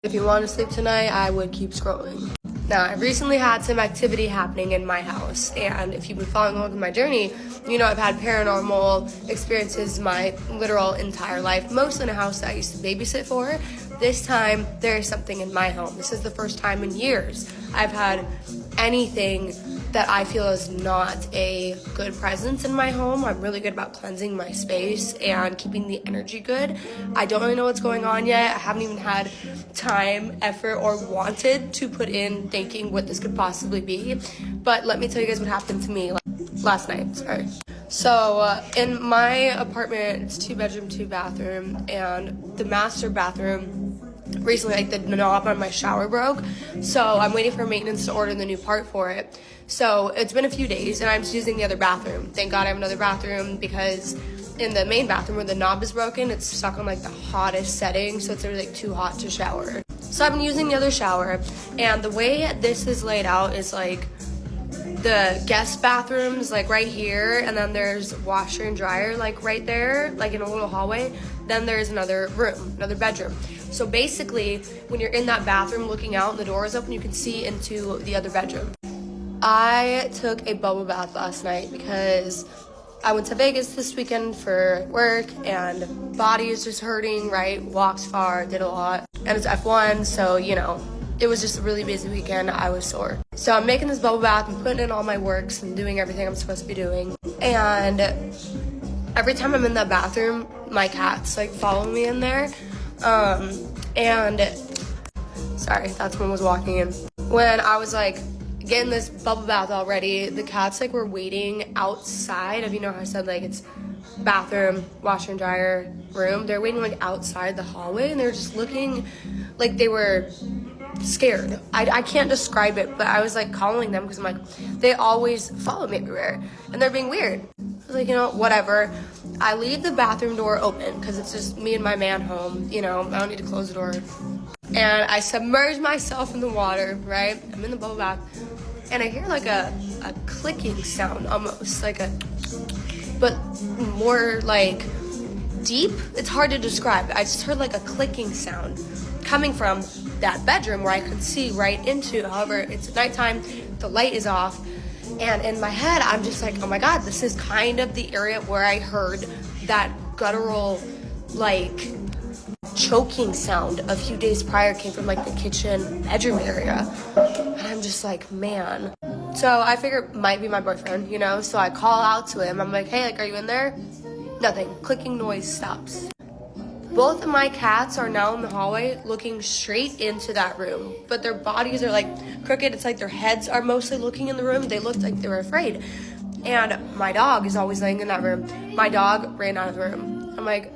If you want to sleep tonight, I would keep scrolling. Now, I recently had some activity happening in my house, and if you've been following along with my journey, you know I've had paranormal experiences my literal entire life, mostly in a house that I used to babysit for. This time, there is something in my home. This is the first time in years I've had anything that I feel is not a good presence in my home. I'm really good about cleansing my space and keeping the energy good. I don't really know what's going on yet. I haven't even had time, effort, or wanted to put in thinking what this could possibly be. But let me tell you guys what happened to me last night. Sorry. So in my apartment, it's 2-bedroom, 2-bathroom, and the master bathroom recently, like, the knob on my shower broke, so I'm waiting for maintenance to order the new part for it. So it's been a few days and I'm just using the other bathroom. Thank God I have another bathroom, because in the main bathroom where the knob is broken, it's stuck on like the hottest setting, so it's really like too hot to shower. So I've been using the other shower, and the way this is laid out is like the guest bathroom's like right here, and then there's washer and dryer like right there, like in a little hallway. Then there's another room, another bedroom. So basically, when you're in that bathroom looking out and the door is open, you can see into the other bedroom. I took a bubble bath last night because I went to Vegas this weekend for work, and body is just hurting, right? Walked far, did a lot, and it's F1, so you know, it was just a really busy weekend. I was sore. So I'm making this bubble bath and putting in all my works and doing everything I'm supposed to be doing. And every time I'm in that bathroom, my cats like follow me in there. And sorry, that's when I was walking in. When I was like getting this bubble bath already, the cats like were waiting outside of, you know how I said like it's bathroom, washer and dryer, room. They're waiting like outside the hallway, and they were just looking like they were scared. I can't describe it, but I was like calling them because I'm like, they always follow me everywhere and they're being weird. I was like, you know, whatever. I leave the bathroom door open because it's just me and my man home, you know, I don't need to close the door. And I submerge myself in the water, right? I'm in the bubble bath, and I hear like a clicking sound, almost like but more like deep. It's hard to describe. I just heard like a clicking sound coming from that bedroom where I could see right into. However, it's nighttime, the light is off, and in my head I'm just like, oh my god, this is kind of the area where I heard that guttural like choking sound a few days prior came from like the kitchen bedroom area. And I'm just like, man. So I figure it might be my boyfriend, you know, so I call out to him. I'm like, hey, like, are you in there? Nothing. Clicking noise stops. Both of my cats are now in the hallway looking straight into that room, but their bodies are like crooked. It's like their heads are mostly looking in the room. They looked like they were afraid. And my dog is always laying in that room. My dog ran out of the room. I'm like,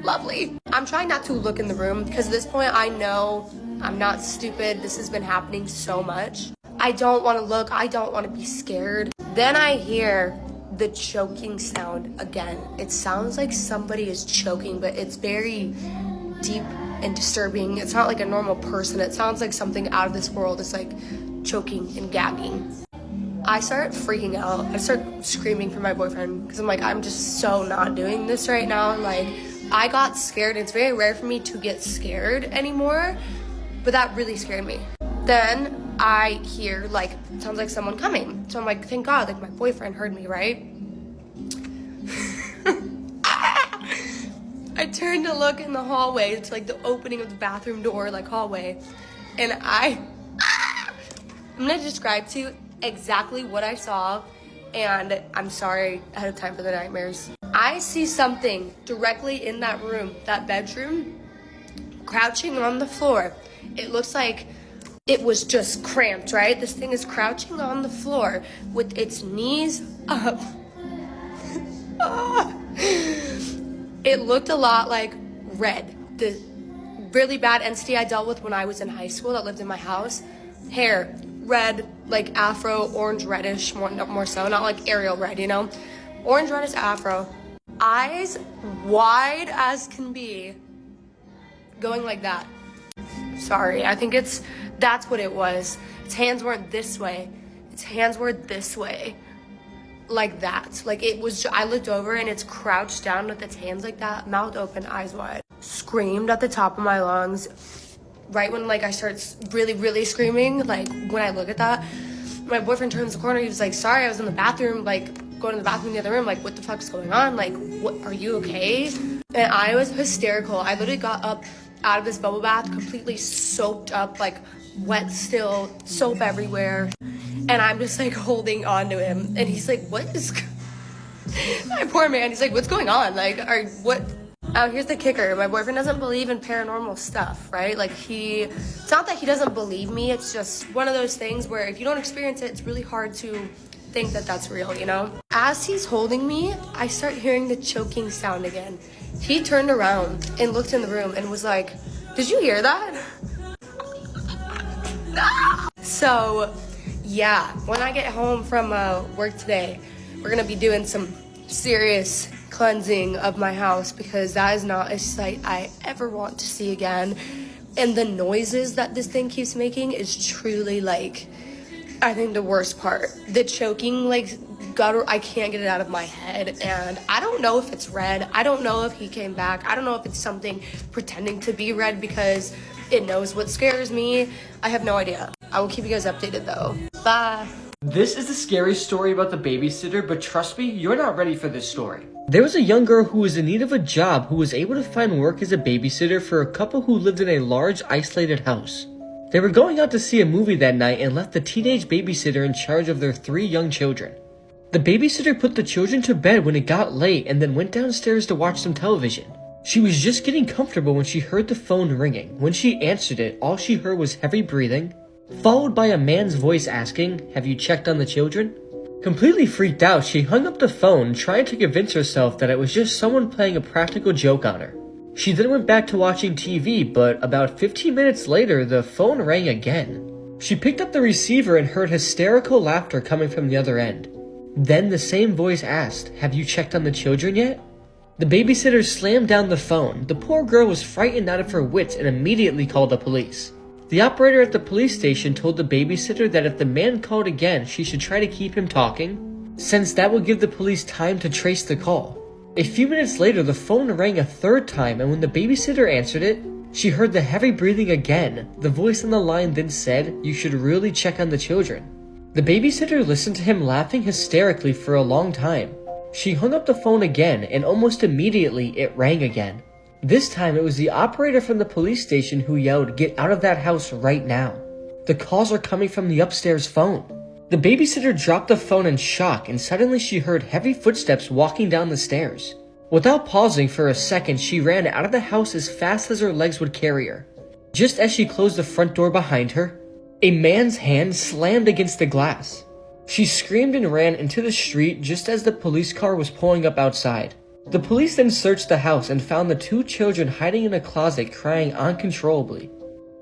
lovely. I'm trying not to look in the room because at this point I know I'm not stupid. This has been happening so much. I don't want to look. I don't want to be scared. Then I hear the choking sound again. It sounds like somebody is choking, but it's very deep and disturbing. It's not like a normal person. It sounds like something out of this world is like choking and gagging. I start freaking out. I start screaming for my boyfriend because I'm like, I'm just so not doing this right now. Like, I got scared. It's very rare for me to get scared anymore, but that really scared me. Then I hear like, sounds like someone coming. So I'm like, thank God, like my boyfriend heard me, right? I turned to look in the hallway. It's like the opening of the bathroom door, like hallway. And I'm gonna describe to you exactly what I saw, and I'm sorry ahead of time for the nightmares. I see something directly in that room, that bedroom, crouching on the floor. It looks like it was just cramped, right? This thing is crouching on the floor with its knees up. It looked a lot like Red, the really bad entity I dealt with when I was in high school that lived in my house. Hair, red, like afro, orange reddish, more so, not like Ariel red, you know? Orange reddish afro. Eyes wide as can be, going like that. Sorry, I think that's what it was. Its hands weren't this way. Its hands were this way. Like that. Like it was, I looked over and it's crouched down with its hands like that, mouth open, eyes wide. Screamed at the top of my lungs. right when like I start really screaming, like when I look at that, my boyfriend turns the corner. He was like, sorry, I was in the bathroom, like going to the bathroom in the other room, like what the fuck's going on, like what, are you okay? And I was hysterical. I literally got up out of this bubble bath completely soaked up, like wet still, soap everywhere, and I'm just like holding on to him, and he's like, what is my poor man, he's like, what's going on, like, what? Oh, here's the kicker. My boyfriend doesn't believe in paranormal stuff, right? Like it's not that he doesn't believe me, it's just one of those things where if you don't experience it, it's really hard to think that that's real, you know? As he's holding me, I start hearing the choking sound again. He turned around and looked in the room and was like, did you hear that? So, yeah, when I get home from work today, we're gonna be doing some serious cleansing of my house because that is not a sight I ever want to see again. And the noises that this thing keeps making is truly like, I think the worst part. The choking, like, gutter, I can't get it out of my head. And I don't know if it's red. I don't know if he came back. I don't know if it's something pretending to be red because it knows what scares me. I have no idea. I will keep you guys updated though. Bye. This is a scary story about the babysitter, but trust me, you're not ready for this story. There was a young girl who was in need of a job who was able to find work as a babysitter for a couple who lived in a large, isolated house. They were going out to see a movie that night and left the teenage babysitter in charge of their 3 young children. The babysitter put the children to bed when it got late and then went downstairs to watch some television. She was just getting comfortable when she heard the phone ringing. When she answered it, all she heard was heavy breathing, followed by a man's voice asking, "Have you checked on the children?" Completely freaked out, she hung up the phone, trying to convince herself that it was just someone playing a practical joke on her. She then went back to watching TV, but about 15 minutes later, the phone rang again. She picked up the receiver and heard hysterical laughter coming from the other end. Then the same voice asked, "Have you checked on the children yet?" The babysitter slammed down the phone. The poor girl was frightened out of her wits and immediately called the police. The operator at the police station told the babysitter that if the man called again, she should try to keep him talking, since that would give the police time to trace the call. A few minutes later, the phone rang a 3rd time, and when the babysitter answered it, she heard the heavy breathing again. The voice on the line then said, "You should really check on the children." The babysitter listened to him laughing hysterically for a long time. She hung up the phone again, and almost immediately it rang again. This time it was the operator from the police station who yelled, "Get out of that house right now. The calls are coming from the upstairs phone." The babysitter dropped the phone in shock, and suddenly she heard heavy footsteps walking down the stairs. Without pausing for a second, she ran out of the house as fast as her legs would carry her. Just as she closed the front door behind her, a man's hand slammed against the glass. She screamed and ran into the street just as the police car was pulling up outside. The police then searched the house and found the 2 children hiding in a closet crying uncontrollably.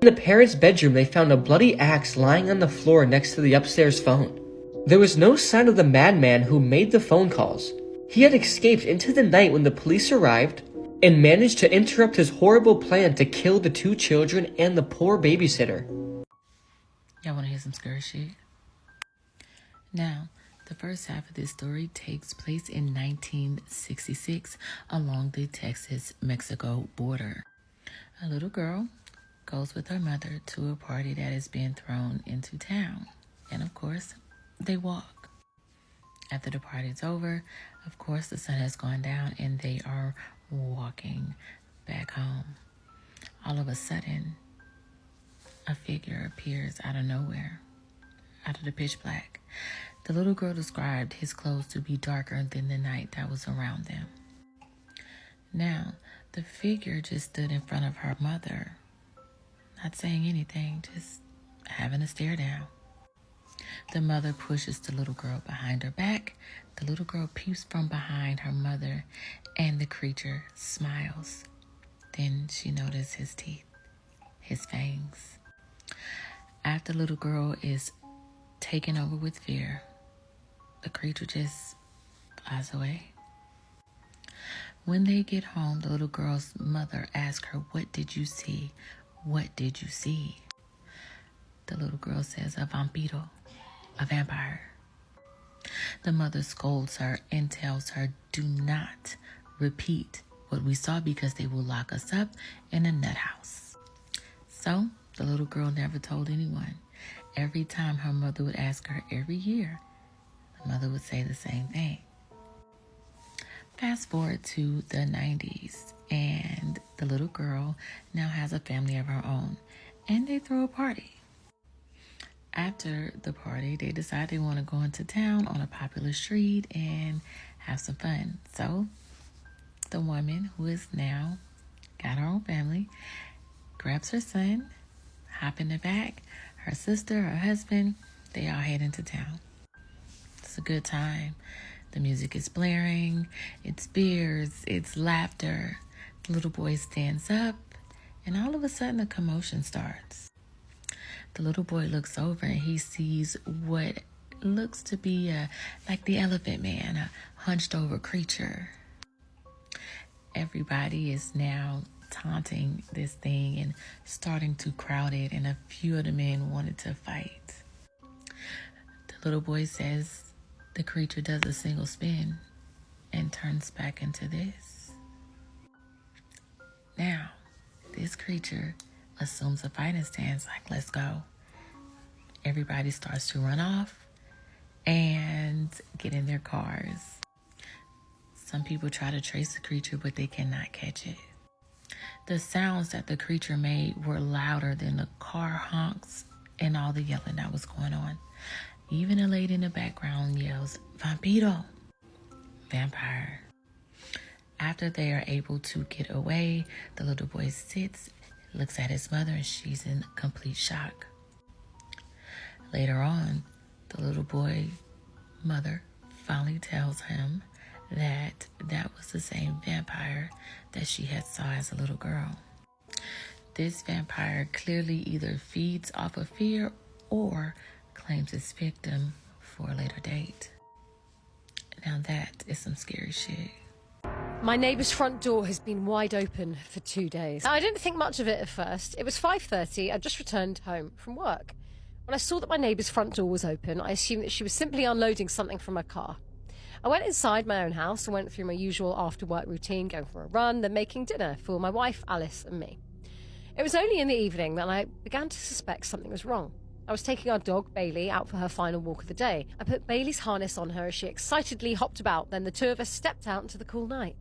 In the parents' bedroom, they found a bloody axe lying on the floor next to the upstairs phone. There was no sign of the madman who made the phone calls. He had escaped into the night when the police arrived and managed to interrupt his horrible plan to kill the 2 children and the poor babysitter. Y'all want to hear some scary shit? Now, the first half of this story takes place in 1966 along the Texas-Mexico border. A little girl goes with her mother to a party that is being thrown into town. And of course, they walk. After the party's over, of course, the sun has gone down and they are walking back home. All of a sudden, a figure appears out of nowhere, out of the pitch black. The little girl described his clothes to be darker than the night that was around them. Now, the figure just stood in front of her mother, not saying anything, just having a stare down. The mother pushes the little girl behind her back. The little girl peeps from behind her mother, and the creature smiles. Then she notices his teeth, his fangs. After the little girl is taken over with fear, the creature just flies away. When they get home, the little girl's mother asks her, "What did you see? What did you see?" The little girl says, "A vampiro, a vampire." The mother scolds her and tells her, "Do not repeat what we saw because they will lock us up in a nut house." So The little girl never told anyone. Every time her mother would ask her every year, the mother would say the same thing. Fast forward to the 90s, and the little girl now has a family of her own, and they throw a party. After the party, they decide they want to go into town on a popular street and have some fun. So the woman, who is now got her own family, grabs her son, hop in the back, her sister, her husband, they all head into town. It's a good time. The music is blaring, it's beers, it's laughter. The little boy stands up, and all of a sudden a commotion starts. The little boy looks over and he sees what looks to be like the Elephant Man, a hunched over creature. Everybody is now taunting this thing and starting to crowd it, and a few of the men wanted to fight. The little boy says the creature does a single spin and turns back into this. Now, this creature assumes a fighting stance, like, let's go. Everybody starts to run off and get in their cars. Some people try to trace the creature, but they cannot catch it. The sounds that the creature made were louder than the car honks and all the yelling that was going on. Even a lady in the background yells, "Vampiro!" Vampire. After they are able to get away, the little boy sits, looks at his mother, and she's in complete shock. Later on, the little boy mother finally tells him that that was the same vampire that she had saw as a little girl. This vampire clearly either feeds off of fear or claims his victim for a later date. Now that is some scary shit. My neighbour's front door has been wide open for 2 days. I didn't think much of it at first. It was 5:30. I'd just returned home from work. When I saw that my neighbour's front door was open, I assumed that she was simply unloading something from her car. I went inside my own house and went through my usual after-work routine, going for a run, then making dinner for my wife, Alice, and me. It was only in the evening that I began to suspect something was wrong. I was taking our dog, Bailey, out for her final walk of the day. I put Bailey's harness on her as she excitedly hopped about, then the two of us stepped out into the cool night.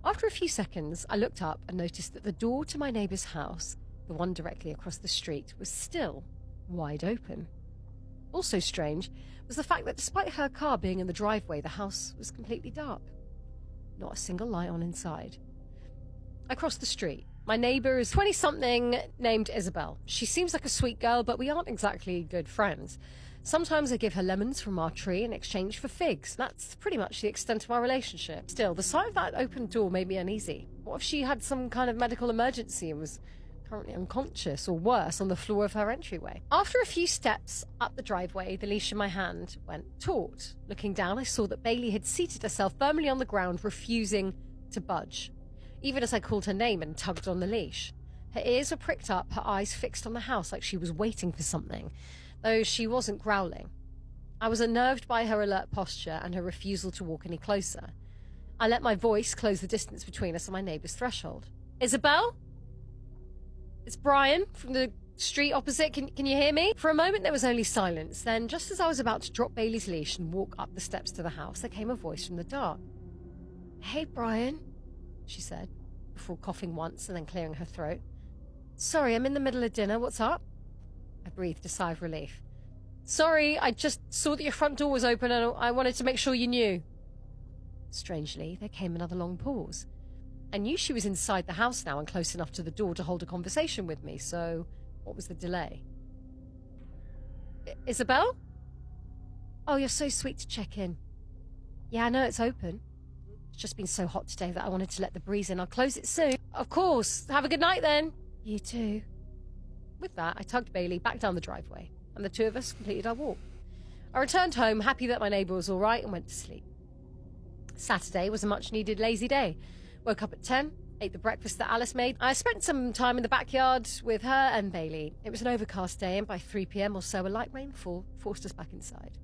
After a few seconds, I looked up and noticed that the door to my neighbour's house, the one directly across the street, was still wide open. Also strange was the fact that despite her car being in the driveway, the house was completely dark. Not a single light on inside. I crossed the street. My neighbour is 20-something named Isabel. She seems like a sweet girl, but we aren't exactly good friends. Sometimes I give her lemons from our tree in exchange for figs. That's pretty much the extent of our relationship. Still, the sight of that open door made me uneasy. What if she had some kind of medical emergency and was currently unconscious or worse on the floor of her entryway? After a few steps up the driveway, the leash in my hand went taut. Looking down, I saw that Bailey had seated herself firmly on the ground, refusing to budge, even as I called her name and tugged on the leash. Her ears were pricked up, her eyes fixed on the house like she was waiting for something, though she wasn't growling. I was unnerved by her alert posture and her refusal to walk any closer. I let my voice close the distance between us on my neighbour's threshold. "Isabel? It's Brian from the street opposite. Can you hear me?" For a moment there was only silence. Then, just as I was about to drop Bailey's leash and walk up the steps to the house, there came a voice from the dark. "Hey, Brian," she said, before coughing once and then clearing her throat. "Sorry, I'm in the middle of dinner. What's up?" I breathed a sigh of relief. "Sorry, I just saw that your front door was open and I wanted to make sure you knew." Strangely, there came another long pause. I knew she was inside the house now and close enough to the door to hold a conversation with me, so what was the delay? "Isabel? Oh, you're so sweet to check in. Yeah, I know it's open. It's just been so hot today that I wanted to let the breeze in. I'll close it soon." "Of course. Have a good night then." "You too." With that, I tugged Bailey back down the driveway, and the two of us completed our walk. I returned home, happy that my neighbour was all right, and went to sleep. Saturday was a much-needed lazy day. Woke up at 10, ate the breakfast that Alice made. I spent some time in the backyard with her and Bailey. It was an overcast day, and by 3 p.m. or so, a light rainfall forced us back inside.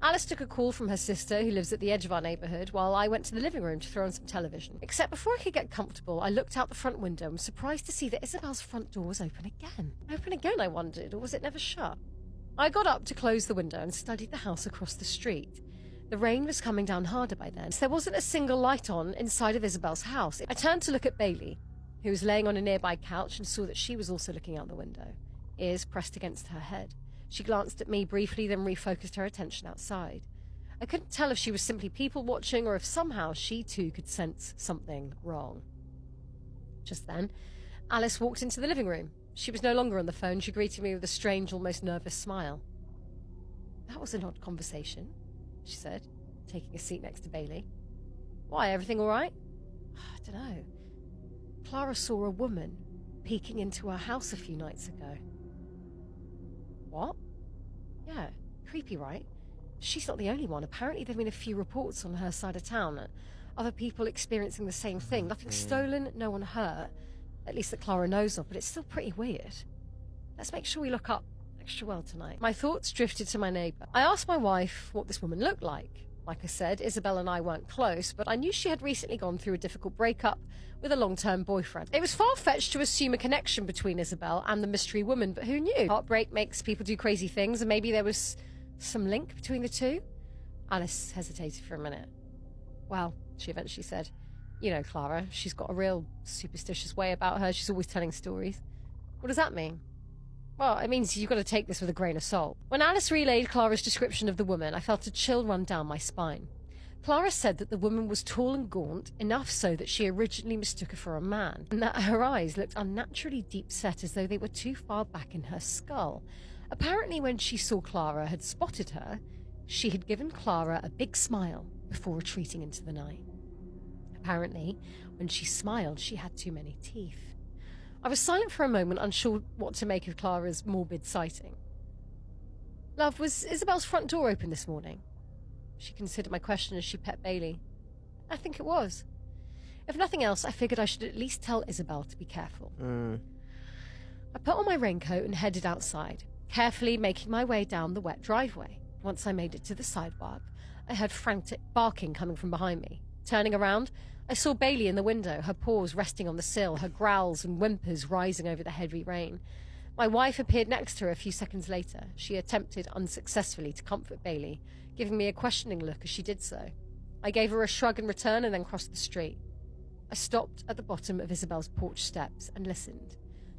Alice took a call from her sister, who lives at the edge of our neighbourhood, while I went to the living room to throw on some television. Except before I could get comfortable, I looked out the front window and was surprised to see that Isabel's front door was open again. Open again, I wondered, or was it never shut? I got up to close the window and studied the house across the street. The rain was coming down harder by then, so there wasn't a single light on inside of Isabel's house. I turned to look at Bailey, who was laying on a nearby couch, and saw that she was also looking out the window, ears pressed against her head. She glanced at me briefly, then refocused her attention outside. I couldn't tell if she was simply people-watching or if somehow she too could sense something wrong. Just then, Alice walked into the living room. She was no longer on the phone. She greeted me with a strange, almost nervous smile. "That was an odd conversation," she said, taking a seat next to Bailey. "Why, everything all right?" "I don't know. Clara saw a woman peeking into her house a few nights ago." "What?" "Yeah, creepy, right? She's not the only one. Apparently there've been a few reports on her side of town. Other people experiencing the same thing. Nothing stolen, no one hurt. At least that Clara knows of, but it's still pretty weird. Let's make sure we look up extra well tonight." My thoughts drifted to my neighbour. I asked my wife what this woman looked like. Like I said, Isabel and I weren't close, but I knew she had recently gone through a difficult breakup with a long-term boyfriend. It was far-fetched to assume a connection between Isabel and the mystery woman, but who knew? Heartbreak makes people do crazy things, and maybe there was some link between the two? Alice hesitated for a minute. "Well," she eventually said, "you know Clara, she's got a real superstitious way about her. She's always telling stories." "What does that mean?" "Well, it means you've got to take this with a grain of salt." When Alice relayed Clara's description of the woman, I felt a chill run down my spine. Clara said that the woman was tall and gaunt, enough so that she originally mistook her for a man, and that her eyes looked unnaturally deep-set as though they were too far back in her skull. Apparently, when she saw Clara had spotted her, she had given Clara a big smile before retreating into the night. Apparently, when she smiled, she had too many teeth. I was silent for a moment, unsure what to make of Clara's morbid sighting. "Love, was Isabel's front door open this morning?" She considered my question as she pet Bailey. "I think it was. If nothing else, I figured I should at least tell Isabel to be careful." I put on my raincoat and headed outside, carefully making my way down the wet driveway. Once I made it to the sidewalk, I heard frantic barking coming from behind me. Turning around, I saw Bailey in the window, her paws resting on the sill, her growls and whimpers rising over the heavy rain. My wife appeared next to her a few seconds later. She attempted unsuccessfully to comfort Bailey, giving me a questioning look as she did so. I gave her a shrug in return and then crossed the street. I stopped at the bottom of Isabel's porch steps and listened.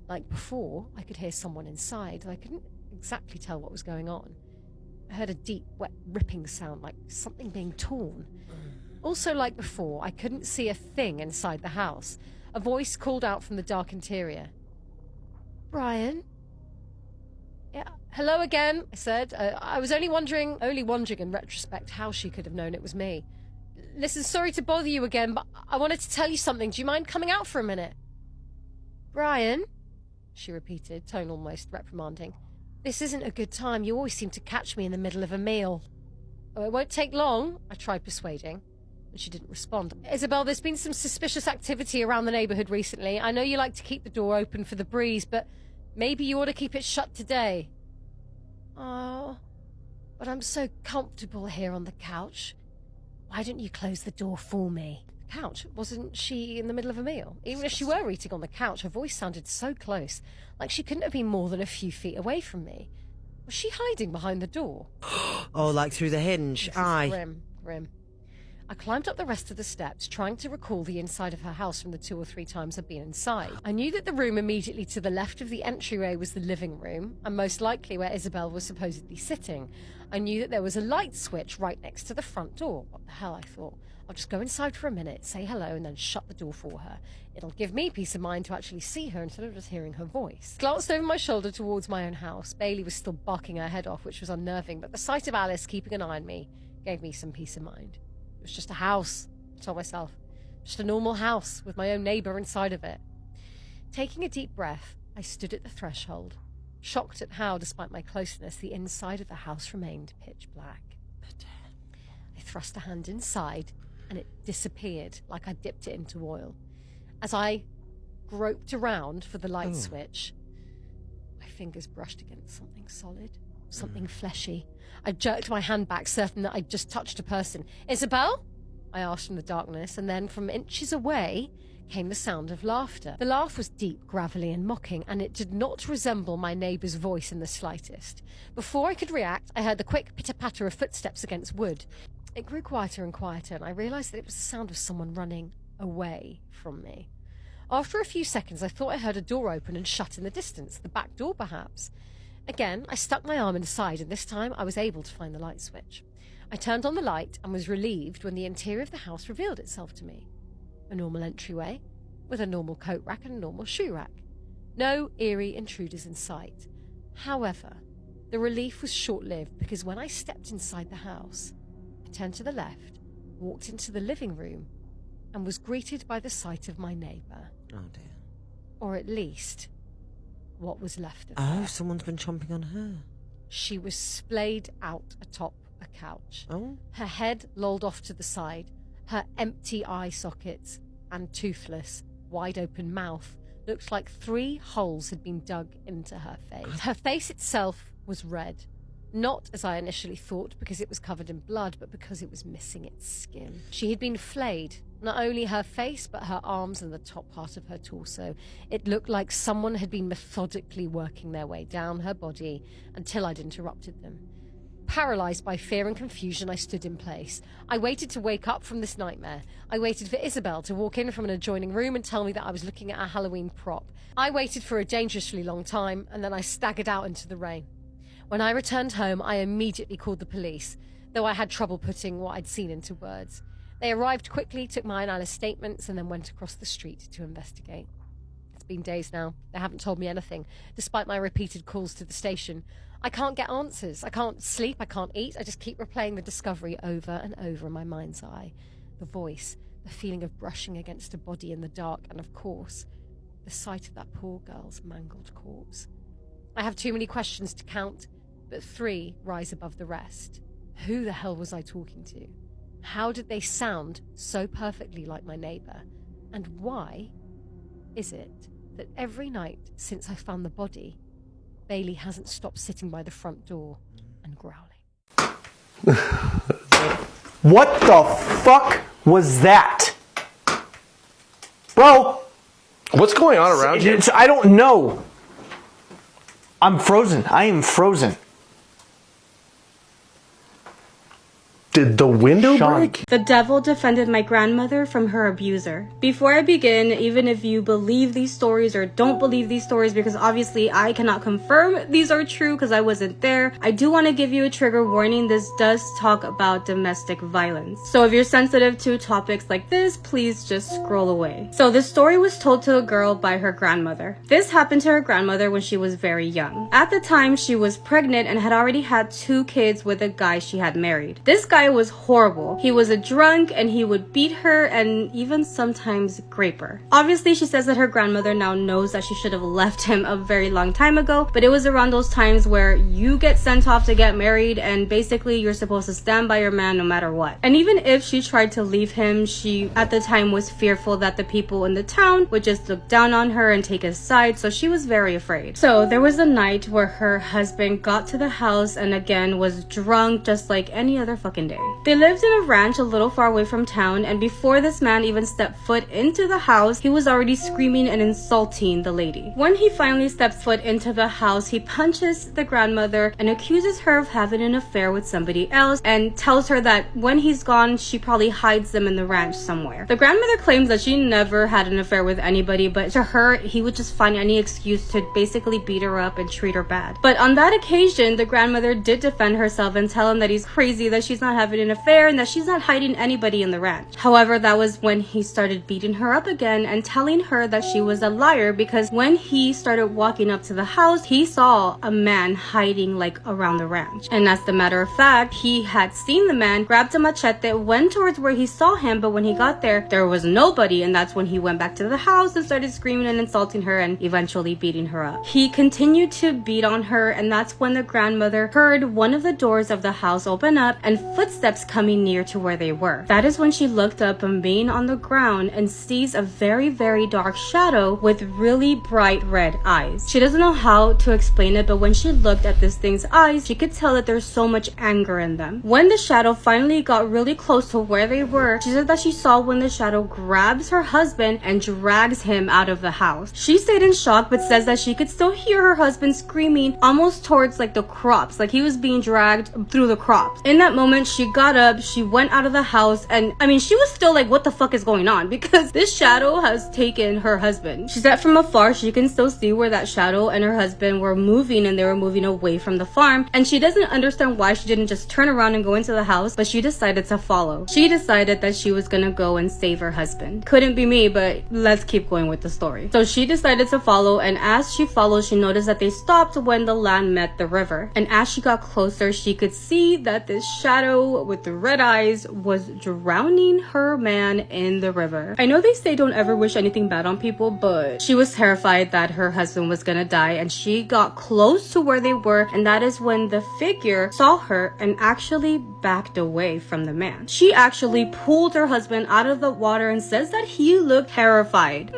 Like before, I could hear someone inside, and I couldn't exactly tell what was going on. I heard a deep, wet, ripping sound like something being torn. Also, like before, I couldn't see a thing inside the house. A voice called out from the dark interior. "Brian?" "Yeah, hello again," I said. I was only wondering in retrospect how she could have known it was me. "Listen, sorry to bother you again, but I wanted to tell you something. Do you mind coming out for a minute?" "Brian?" she repeated, tone almost reprimanding. "This isn't a good time. You always seem to catch me in the middle of a meal." "Oh, it won't take long," I tried persuading, and she didn't respond. "Isabel, there's been some suspicious activity around the neighbourhood recently. I know you like to keep the door open for the breeze, but maybe you ought to keep it shut today." "Oh, but I'm so comfortable here on the couch. Why don't you close the door for me?" The couch? Wasn't she in the middle of a meal? Even if she were eating on the couch, her voice sounded so close, like she couldn't have been more than a few feet away from me. Was she hiding behind the door? Oh, like through the hinge? Aye. Grim. I climbed up the rest of the steps, trying to recall the inside of her house from the 2 or 3 times I'd been inside. I knew that the room immediately to the left of the entryway was the living room, and most likely where Isabel was supposedly sitting. I knew that there was a light switch right next to the front door. What the hell, I thought. I'll just go inside for a minute, say hello, and then shut the door for her. It'll give me peace of mind to actually see her instead of just hearing her voice. Glanced over my shoulder towards my own house. Bailey was still barking her head off, which was unnerving, but the sight of Alice keeping an eye on me gave me some peace of mind. It was just a house, I told myself. Just a normal house with my own neighbour inside of it. Taking a deep breath, I stood at the threshold, shocked at how, despite my closeness, the inside of the house remained pitch black. I thrust a hand inside, and it disappeared like I dipped it into oil. As I groped around for the light switch, my fingers brushed against something solid. something fleshy. I jerked my hand back, certain that I'd just touched a person. "Isabel?" I asked from the darkness, and then from inches away came the sound of laughter. The laugh was deep, gravelly and mocking, and it did not resemble my neighbour's voice in the slightest. Before I could react, I heard the quick pitter-patter of footsteps against wood. It grew quieter and quieter, and I realised that it was the sound of someone running away from me. After a few seconds, I thought I heard a door open and shut in the distance, the back door perhaps. Again, I stuck my arm inside, and this time I was able to find the light switch. I turned on the light and was relieved when the interior of the house revealed itself to me. A normal entryway, with a normal coat rack and a normal shoe rack. No eerie intruders in sight. However, the relief was short-lived, because when I stepped inside the house, I turned to the left, walked into the living room, and was greeted by the sight of my neighbour. Oh dear. Or at least, what was left of her. Oh, someone's been chomping on her. She was splayed out atop a couch. Oh? Her head lolled off to the side, her empty eye sockets and toothless, wide-open mouth looked like 3 holes had been dug into her face. Her face itself was red, not as I initially thought because it was covered in blood, but because it was missing its skin. She had been flayed, not only her face, but her arms and the top part of her torso. It looked like someone had been methodically working their way down her body until I'd interrupted them. Paralysed by fear and confusion, I stood in place. I waited to wake up from this nightmare. I waited for Isabel to walk in from an adjoining room and tell me that I was looking at a Halloween prop. I waited for a dangerously long time, and then I staggered out into the rain. When I returned home, I immediately called the police, though I had trouble putting what I'd seen into words. They arrived quickly, took my analysis statements, and then went across the street to investigate. It's been days now. They haven't told me anything, despite my repeated calls to the station. I can't get answers. I can't sleep. I can't eat. I just keep replaying the discovery over and over in my mind's eye. The voice, the feeling of brushing against a body in the dark, and of course, the sight of that poor girl's mangled corpse. I have too many questions to count, but 3 rise above the rest. Who the hell was I talking to? How did they sound so perfectly like my neighbour? And why is it that every night since I found the body, Bailey hasn't stopped sitting by the front door and growling? What the fuck was that? Bro! What's going on around you? I don't know. I'm frozen. I am frozen. Did the window Sean. break? The devil defended my grandmother from her abuser. Before I begin, even if you believe these stories or don't believe these stories, because obviously I cannot confirm these are true because I wasn't there, I do want to give you a trigger warning. This does talk about domestic violence. So if you're sensitive to topics like this, please just scroll away. So this story was told to a girl by her grandmother. This happened to her grandmother when she was very young. At the time, she was pregnant and had already had 2 kids with a guy she had married. This guy was horrible. He was a drunk and he would beat her and even sometimes grape her. Obviously, she says that her grandmother now knows that she should have left him a very long time ago, but it was around those times where you get sent off to get married and basically you're supposed to stand by your man no matter what. And even if she tried to leave him, she at the time was fearful that the people in the town would just look down on her and take his side, so she was very afraid. So there was a night where her husband got to the house and again was drunk just like any other fucking day. They lived in a ranch a little far away from town, and before this man even stepped foot into the house, he was already screaming and insulting the lady. When he finally steps foot into the house, he punches the grandmother and accuses her of having an affair with somebody else and tells her that when he's gone, she probably hides them in the ranch somewhere. The grandmother claims that she never had an affair with anybody, but to her, he would just find any excuse to basically beat her up and treat her bad. But on that occasion, the grandmother did defend herself and tell him that he's crazy, that she's not having an affair and that she's not hiding anybody in the ranch. However, that was when he started beating her up again and telling her that she was a liar, because when he started walking up to the house, he saw a man hiding like around the ranch. And as a matter of fact, he had seen the man, grabbed a machete, went towards where he saw him, but when he got there was nobody, and that's when he went back to the house and started screaming and insulting her and eventually beating her up. He continued to beat on her, and that's when the grandmother heard one of the doors of the house open up and footsteps footsteps coming near to where they were. That is when she looked up and being on the ground and sees a very, very dark shadow with really bright red eyes. She doesn't know how to explain it, but when she looked at this thing's eyes, she could tell that there's so much anger in them. When the shadow finally got really close to where they were, she said that she saw when the shadow grabs her husband and drags him out of the house. She stayed in shock, but says that she could still hear her husband screaming almost towards like the crops, like he was being dragged through the crops. In that moment, she got up, she went out of the house, and I mean, she was still like, what the fuck is going on? Because this shadow has taken her husband. She said from afar, she can still see where that shadow and her husband were moving, and they were moving away from the farm, and she doesn't understand why she didn't just turn around and go into the house, but she decided to follow. She decided that she was gonna go and save her husband. Couldn't be me, but let's keep going with the story. So she decided to follow, and as she followed, she noticed that they stopped when the land met the river. And as she got closer, she could see that this shadow with the red eyes was drowning her man in the river. I know they say don't ever wish anything bad on people, but she was terrified that her husband was gonna die, and she got close to where they were, and that is when the figure saw her and actually backed away from the man. She actually pulled her husband out of the water and says that he looked terrified.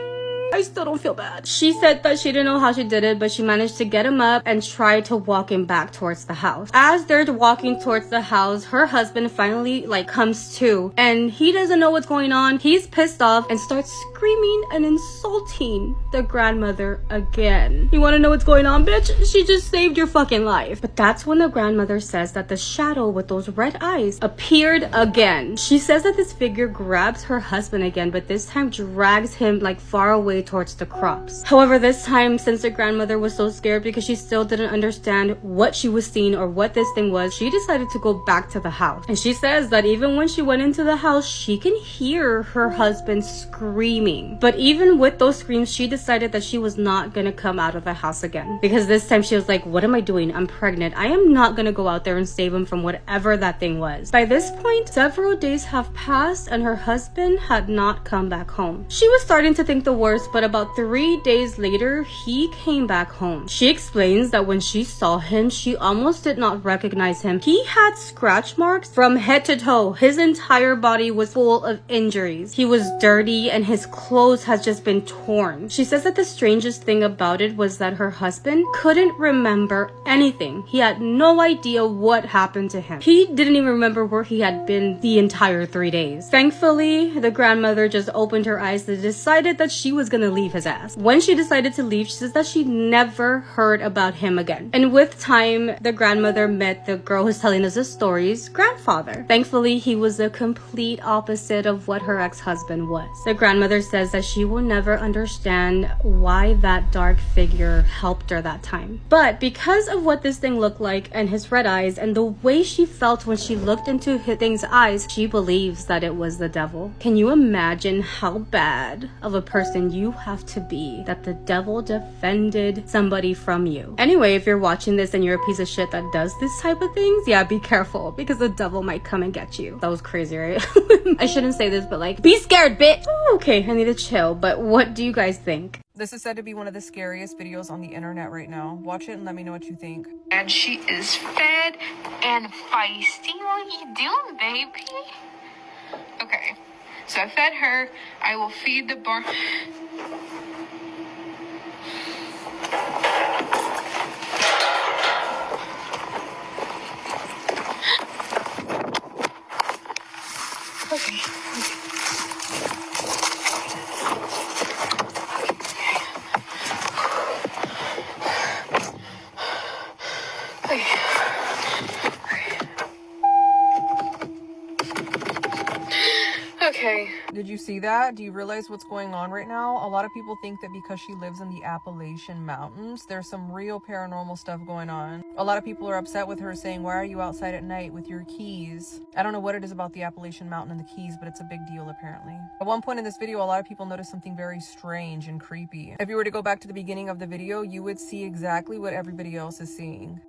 I still don't feel bad. She said that she didn't know how she did it, but she managed to get him up and try to walk him back towards the house. As they're walking towards the house, her husband finally comes to, and he doesn't know what's going on. He's pissed off and starts screaming and insulting the grandmother again. You want to know what's going on, bitch? She just saved your fucking life. But that's when the grandmother says that the shadow with those red eyes appeared again. She says that this figure grabs her husband again, but this time drags him far away towards the crops. However, this time, since the grandmother was so scared because she still didn't understand what she was seeing or what this thing was, she decided to go back to the house. And she says that even when she went into the house, she can hear her husband screaming. But even with those screams, she decided that she was not gonna come out of the house again, because this time she was like, what am I doing? I'm pregnant. I am not gonna go out there and save him from whatever that thing was. By this point, several days have passed and her husband had not come back home. She was starting to think the worst, but about 3 days later, he came back home. She explains that when she saw him, she almost did not recognize him. He had scratch marks from head to toe. His entire body was full of injuries. He was dirty and his clothes had just been torn. She says that the strangest thing about it was that her husband couldn't remember anything. He had no idea what happened to him. He didn't even remember where he had been the entire 3 days. Thankfully, the grandmother just opened her eyes and decided that she was gonna leave his ass. When she decided to leave, she says that she never heard about him again. And with time, the grandmother met the girl who's telling us the story's grandfather. Thankfully, he was the complete opposite of what her ex-husband was. The grandmother says that she will never understand why that dark figure helped her that time. But because of what this thing looked like and his red eyes and the way she felt when she looked into his thing's eyes, she believes that it was the devil. Can you imagine how bad of a person you have to be that the devil defended somebody from you? Anyway, if you're watching this and you're a piece of shit that does this type of things, yeah, be careful, because the devil might come and get you. That was crazy, right? I shouldn't say this, but be scared, bitch. Okay, I need to chill, but what do you guys think? This is said to be one of the scariest videos on the internet right now. Watch it and let me know what you think. And she is fed and feisty. What are you doing, baby? Okay, so I fed her. I will feed the barn. Okay. Did you see that? Do you realize what's going on right now? A lot of people think that because she lives in the Appalachian Mountains, there's some real paranormal stuff going on. A lot of people are upset with her, saying, why are you outside at night with your keys? I don't know what it is about the Appalachian Mountain and the keys, but it's a big deal apparently. At one point in this video, a lot of people noticed something very strange and creepy. If you were to go back to the beginning of the video, you would see exactly what everybody else is seeing.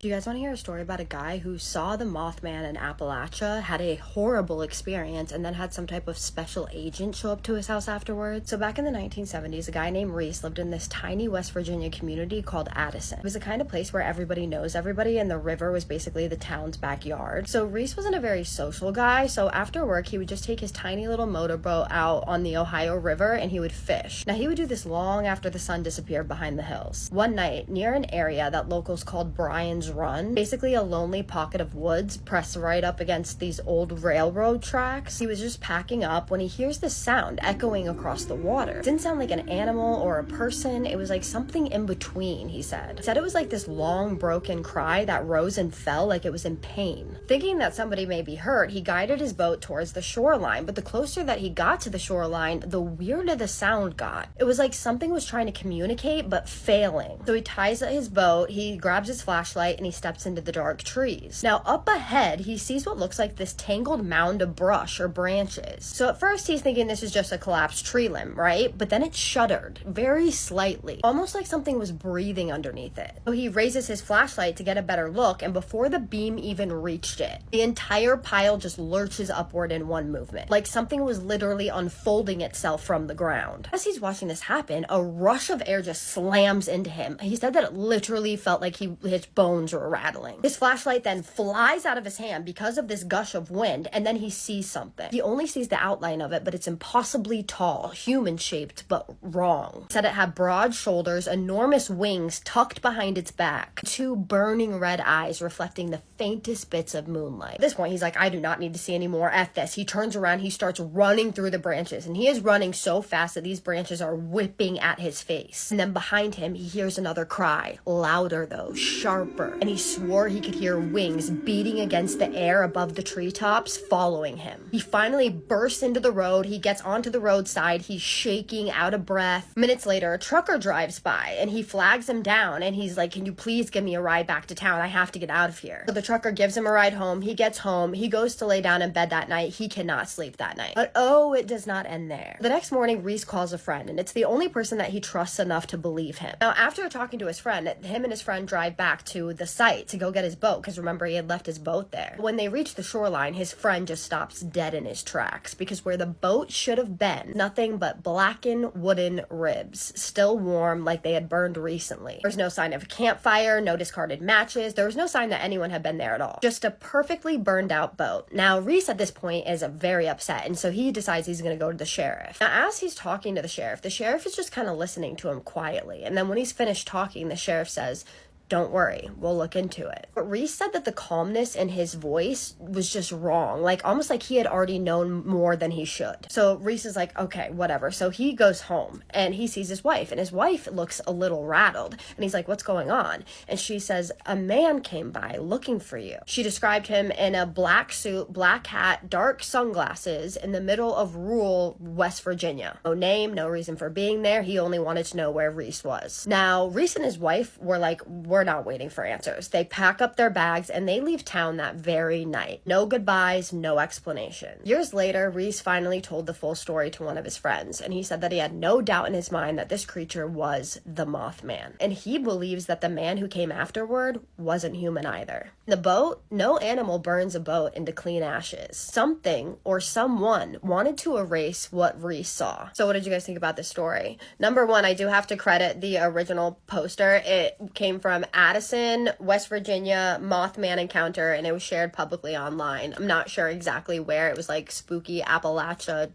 Do you guys want to hear a story about a guy who saw the Mothman in Appalachia, had a horrible experience, and then had some type of special agent show up to his house afterwards? So back in the 1970s, a guy named Reese lived in this tiny West Virginia community called Addison. It was the kind of place where everybody knows everybody, and the river was basically the town's backyard. So Reese wasn't a very social guy, so after work, he would just take his tiny little motorboat out on the Ohio River and he would fish. Now, he would do this long after the sun disappeared behind the hills. One night, near an area that locals called Brian's Run, basically a lonely pocket of woods pressed right up against these old railroad tracks, he was just packing up when he hears this sound echoing across the water. It didn't sound like an animal or a person, it was like something in between, he said. He said it was like this long broken cry that rose and fell like it was in pain. Thinking that somebody may be hurt, he guided his boat towards the shoreline, but the closer that he got to the shoreline, the weirder the sound got. It was like something was trying to communicate but failing. So he ties his boat, he grabs his flashlight, and he steps into the dark trees. Now up ahead, he sees what looks like this tangled mound of brush or branches. So at first he's thinking this is just a collapsed tree limb, right? But then it shuddered very slightly, almost like something was breathing underneath it. So he raises his flashlight to get a better look, and before the beam even reached it, the entire pile just lurches upward in one movement, like something was literally unfolding itself from the ground. As he's watching this happen, a rush of air just slams into him. He said that it literally felt like his bones were rattling. His flashlight then flies out of his hand because of this gush of wind, and then he sees something. He only sees the outline of it, but it's impossibly tall, human-shaped, but wrong. He said it had broad shoulders, enormous wings tucked behind its back, two burning red eyes reflecting the faintest bits of moonlight. At this point, he's like, I do not need to see any more. F this. He turns around, he starts running through the branches, and he is running so fast that these branches are whipping at his face. And then behind him, he hears another cry, louder though, sharper, and he swore he could hear wings beating against the air above the treetops, following him. He finally bursts into the road, he gets onto the roadside, he's shaking, out of breath. Minutes later, a trucker drives by, and he flags him down, and he's like, can you please give me a ride back to town? I have to get out of here. So the trucker gives him a ride home, he gets home, he goes to lay down in bed that night, he cannot sleep that night. But oh, it does not end there. The next morning, Reese calls a friend, and it's the only person that he trusts enough to believe him. Now, after talking to his friend, him and his friend drive back to the site to go get his boat, because remember, he had left his boat there. When they reach the shoreline, his friend just stops dead in his tracks, because where the boat should have been, nothing but blackened wooden ribs, still warm like they had burned recently. There's no sign of a campfire, no discarded matches, there was no sign that anyone had been there at all. Just a perfectly burned out boat. Now, Reese at this point is very upset, and so he decides he's going to go to the sheriff. Now, as he's talking to the sheriff is just kind of listening to him quietly, and then when he's finished talking, the sheriff says, don't worry, we'll look into it. But Reese said that the calmness in his voice was just wrong, like almost like he had already known more than he should. So Reese is like, okay, whatever. So he goes home and he sees his wife, and his wife looks a little rattled, and he's like, what's going on? And she says, a man came by looking for you. She described him in a black suit, black hat, dark sunglasses in the middle of rural West Virginia. No name, no reason for being there. He only wanted to know where Reese was. Now, Reese and his wife were like, we're not waiting for answers. They pack up their bags and they leave town that very night. No goodbyes, no explanation. Years later, Reese finally told the full story to one of his friends, and he said that he had no doubt in his mind that this creature was the Mothman. And he believes that the man who came afterward wasn't human either. The boat, no animal burns a boat into clean ashes. Something or someone wanted to erase what Reese saw. So what did you guys think about this story? Number one, I do have to credit the original poster. It came from Addison, West Virginia, Mothman encounter, and it was shared publicly online. I'm not sure exactly where. It was like Spooky Appalachia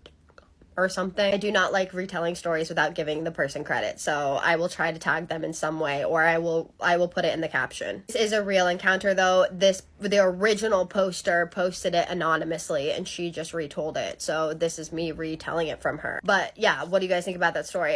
or something. I do not like retelling stories without giving the person credit, so I will try to tag them in some way, or I will put it in the caption. This is a real encounter though. The original poster posted it anonymously and she just retold it, so this is me retelling it from her. But yeah, what do you guys think about that story?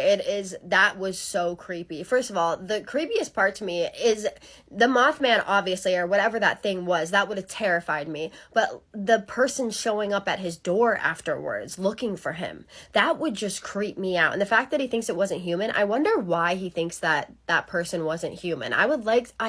That was so creepy. First of all, the creepiest part to me is the Mothman, obviously, or whatever that thing was, that would have terrified me, but the person showing up at his door afterwards looking for him, That would just creep me out. And the fact that he thinks it wasn't human, I wonder why he thinks that that person wasn't human. I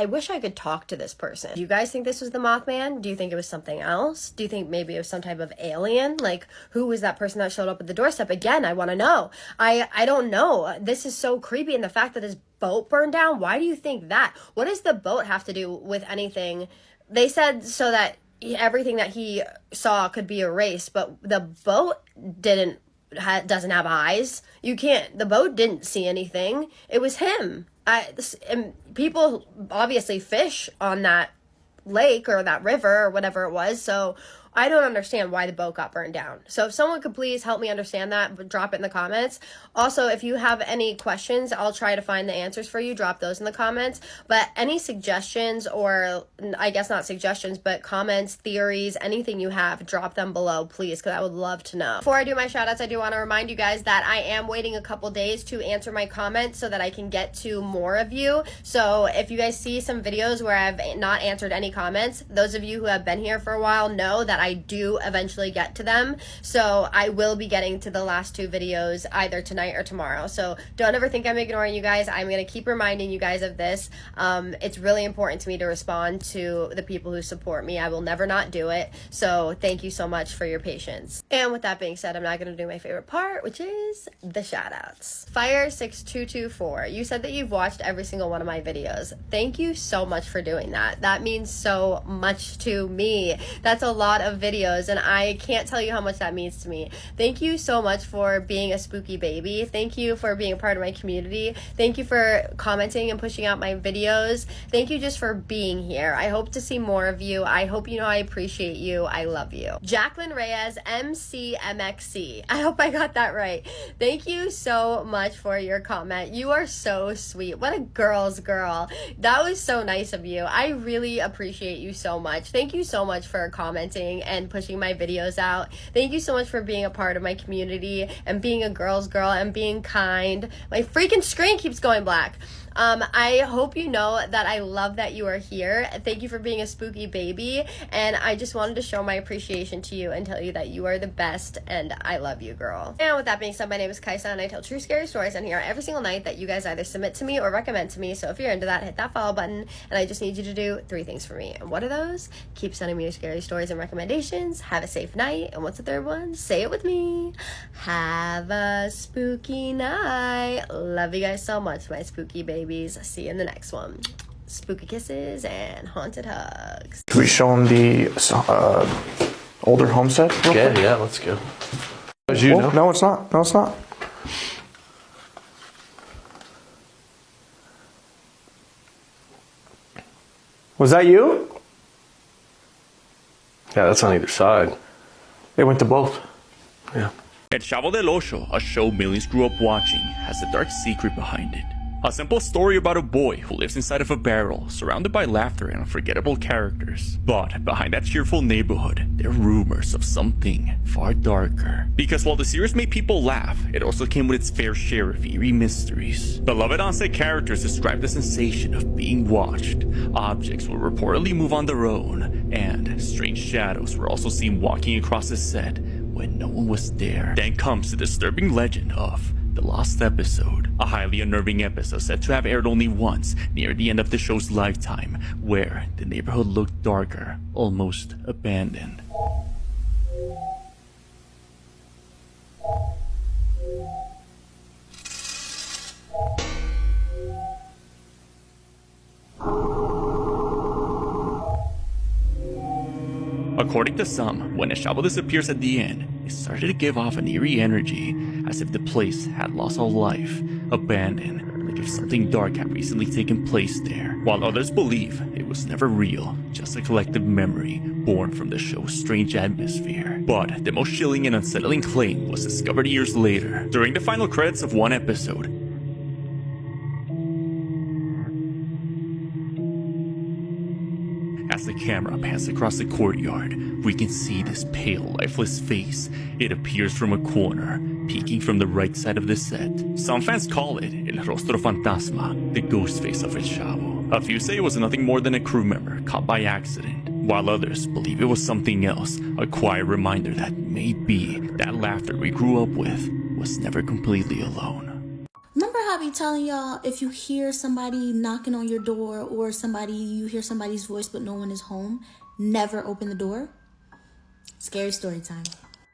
wish I could talk to this person. Do you guys think this was the Mothman? Do you think it was something else? Do you think maybe it was some type of alien? Like, who was that person that showed up at the doorstep? Again, I want to know. I don't know. This is so creepy. And the fact that his boat burned down, why do you think that? What does the boat have to do with anything? They said so that everything that he saw could be erased, but the boat doesn't have eyes. The boat didn't see anything. It was him. And people obviously fish on that lake or that river or whatever it was, so I don't understand why the boat got burned down. So if someone could please help me understand that, drop it in the comments. Also, if you have any questions, I'll try to find the answers for you. Drop those in the comments. But any suggestions, or I guess not suggestions, but comments, theories, anything you have, drop them below, please, because I would love to know. Before I do my shoutouts, I do want to remind you guys that I am waiting a couple days to answer my comments so that I can get to more of you. So if you guys see some videos where I've not answered any comments, those of you who have been here for a while know that I do eventually get to them. So I will be getting to the last 2 videos either tonight or tomorrow. So don't ever think I'm ignoring you guys. I'm going to keep reminding you guys of this. It's really important to me to respond to the people who support me. I will never not do it. So thank you so much for your patience. And with that being said, I'm not going to do my favorite part, which is the shoutouts. Fire6224, you said that you've watched every single one of my videos. Thank you so much for doing that. That means so much to me. That's a lot of videos, and I can't tell you how much that means to me. Thank you so much for being a spooky baby. Thank you for being a part of my community. Thank you for commenting and pushing out my videos. Thank you just for being here. I hope to see more of you. I hope you know I appreciate you. I love you. Jacqueline Reyes, MCMXC. I hope I got that right. Thank you so much for your comment. You are so sweet. What a girl's girl. That was so nice of you. I really appreciate you so much. Thank you so much for commenting and pushing my videos out. Thank you so much for being a part of my community and being a girl's girl and being kind. My freaking screen keeps going black. I hope you know that I love that you are here. Thank you for being a spooky baby, and I just wanted to show my appreciation to you and tell you that you are the best, and I love you, girl. And with that being said, my name is Kaisa, and I tell true scary stories on here every single night that you guys either submit to me or recommend to me. So if you're into that, hit that follow button, and I just need you to do 3 things for me. And what are those? Keep sending me your scary stories and recommendations. Have a safe night. And what's the third one? Say it with me. Have a spooky night. Love you guys so much, my spooky babies. See you in the next one. Spooky kisses and haunted hugs. Can we show them the older homestead? Yeah, let's go. As you know. No, it's not. No, it's not. Was that you? Yeah, that's on either side. They went to both. Yeah. El Chavo del Ocho, a show millions grew up watching, has a dark secret behind it. A simple story about a boy who lives inside of a barrel, surrounded by laughter and unforgettable characters. But behind that cheerful neighborhood, there are rumors of something far darker. Because while the series made people laugh, it also came with its fair share of eerie mysteries. Beloved on-set characters described the sensation of being watched. Objects would reportedly move on their own, and strange shadows were also seen walking across the set when no one was there. Then comes the disturbing legend of The Lost Episode, a highly unnerving episode said to have aired only once near the end of the show's lifetime, where the neighborhood looked darker, almost abandoned. According to some, when a Chavo disappears at the end, it started to give off an eerie energy, as if the place had lost all life, abandoned, like if something dark had recently taken place there, while others believe it was never real, just a collective memory born from the show's strange atmosphere. But the most chilling and unsettling claim was discovered years later, during the final credits of one episode. As the camera pans across the courtyard, we can see this pale, lifeless face. It appears from a corner, peeking from the right side of the set. Some fans call it El Rostro Fantasma, the ghost face of El Chavo. A few say it was nothing more than a crew member caught by accident. while others believe it was something else, a quiet reminder that maybe that laughter we grew up with was never completely alone. Remember how I be telling y'all, if you hear somebody knocking on your door or you hear somebody's voice but no one is home, never open the door? Scary story time.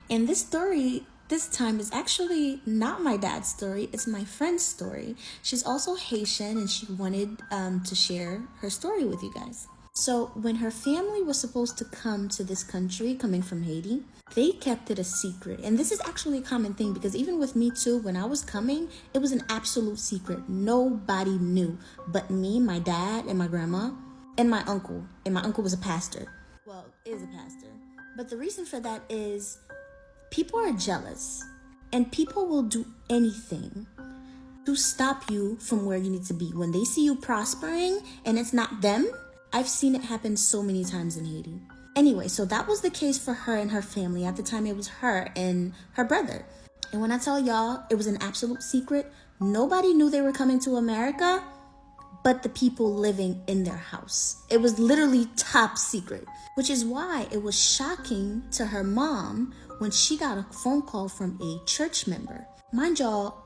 And this story this time is actually not my dad's story, it's my friend's story. She's also Haitian and she wanted to share her story with you guys. So when her family was supposed to come to this country, coming from Haiti, they kept it a secret. And this is actually a common thing because even with me too, when I was coming, it was an absolute secret. Nobody knew but me, my dad, and my grandma, and my uncle. And my uncle was a pastor. Well, is a pastor. But the reason for that is people are jealous and people will do anything to stop you from where you need to be. When they see you prospering and it's not them, I've seen it happen so many times in Haiti. Anyway, so that was the case for her and her family. At the time, it was her and her brother. And when I tell y'all, it was an absolute secret. Nobody knew they were coming to America but the people living in their house. It was literally top secret, which is why it was shocking to her mom when she got a phone call from a church member. Mind y'all,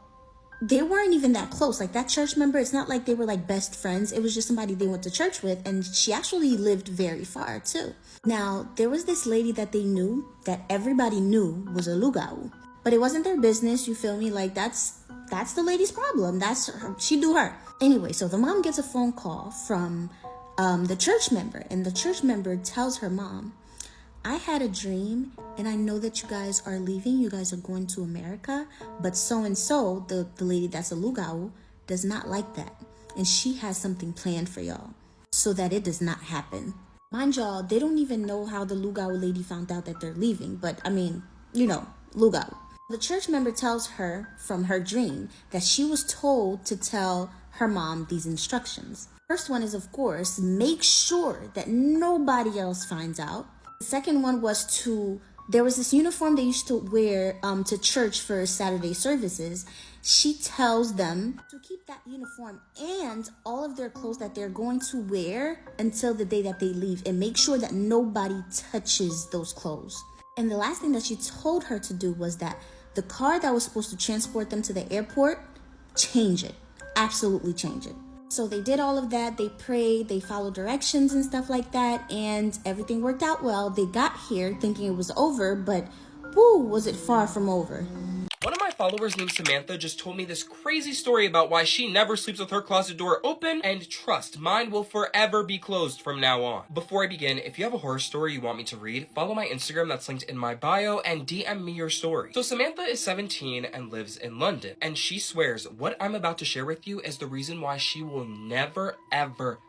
they weren't even that close. Like that church member, it's not like they were like best friends. It was just somebody they went to church with, and she actually lived very far too. Now, there was this lady that they knew, that everybody knew was a lugau, but it wasn't their business, you feel me? Like that's the lady's problem. That's her, she do her. Anyway, so the mom gets a phone call from the church member, and the church member tells her mom, I had a dream and I know that you guys are leaving. You guys are going to America, but so-and-so, the lady that's a lugau, does not like that. And she has something planned for y'all so that it does not happen. Mind y'all, they don't even know how the lugau lady found out that they're leaving. But I mean, you know, lugau. The church member tells her from her dream that she was told to tell her mom these instructions. First one is, of course, make sure that nobody else finds out. The second one was there was this uniform they used to wear to church for Saturday services. She tells them to keep that uniform and all of their clothes that they're going to wear until the day that they leave, and make sure that nobody touches those clothes. And the last thing that she told her to do was that the car that was supposed to transport them to the airport, change it. Absolutely change it. So they did all of that. They prayed, they followed directions and stuff like that, and everything worked out well. They got here thinking it was over, but woo, was it far from over. One of my followers named Samantha just told me this crazy story about why she never sleeps with her closet door open, and trust, mine will forever be closed from now on. Before I begin, if you have a horror story you want me to read, follow my Instagram that's linked in my bio and DM me your story. So Samantha is 17 and lives in London, and she swears what I'm about to share with you is the reason why she will never, ever